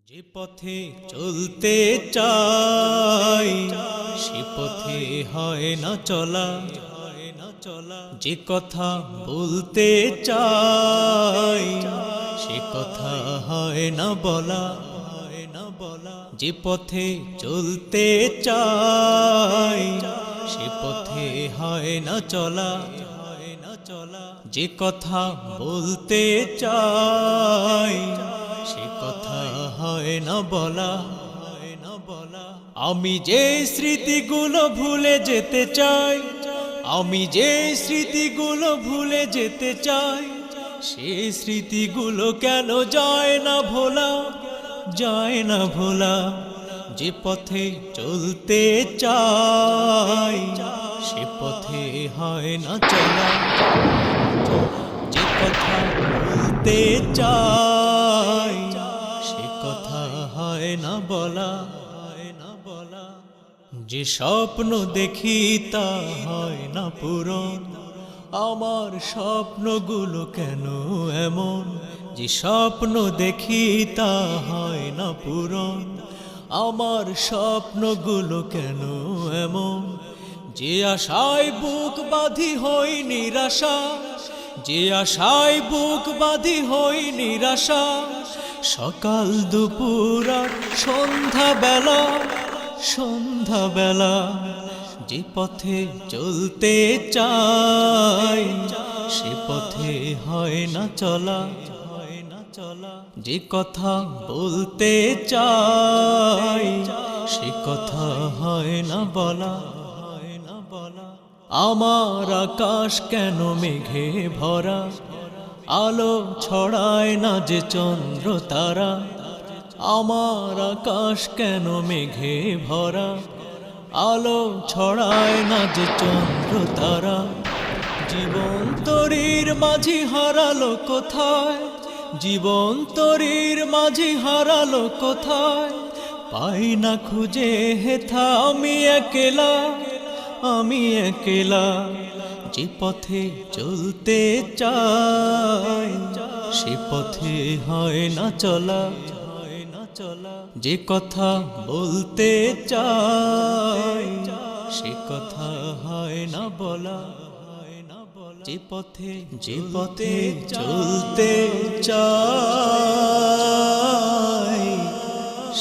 যে পথে চলতে চাই সে পথে হয় না চলা, যে কথা বলতে চাই সে কথা হয় না বলা, যে পথে চলতে চাই সে পথে হয় না চলা, যে কথা বলতে চাই সে কথা হয় না বলা। আমি যে স্মৃতিগুলো ভুলে যেতে চাই, আমি যে স্মৃতিগুলো ভুলে যেতে চাই, সেই স্মৃতিগুলো কেন যায় না ভোলা, যায় না ভোলা। যে পথে চলতে চাই সে পথে হয় না চলা, যে কথা বলতে চাই সে কথা হয় না বলা। যে স্বপ্ন দেখি তা হয় না পূরণ, আমার স্বপ্নগুলো কেন এমন, যে স্বপ্ন দেখি তা হয় না পূরণ, আমার স্বপ্নগুলো কেন এমন। যে আশায় বুক বাঁধি হই নিরাশা, যে আশায় বুক বাঁধি হই নিরাশা, সকাল দুপুর আর সন্ধ্যা বেলা, সন্ধ্যা বেলা। যে পথে চলতে চাই সে পথে হয় না চলা, যে কথা বলতে চাই সে কথা হয় না বলা। আমার আকাশ কেন মেঘে ভরা, আলো ছড়ায় না যে চন্দ্র তারা, আমার আকাশ কেন মেঘে ভরা, আলো ছড়ায় না যে চন্দ্র তারা। জীবন তরীর মাঝি হারালো কোথায়, জীবন তরীর মাঝি হারালো কোথায়, পাই না খুঁজে হেথা আমি একলা, আমি একলা। যে পথে চলতে চাই সে পথে হয় না চলা, যে কথা বলতে চাই সে কথা হয় না বলা। যে পথে চলতে চাই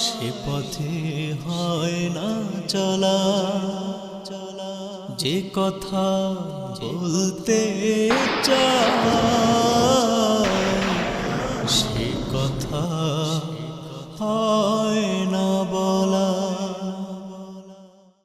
সে পথে হয় না চলা, যে কথা বলতে চাই সে কথা হয়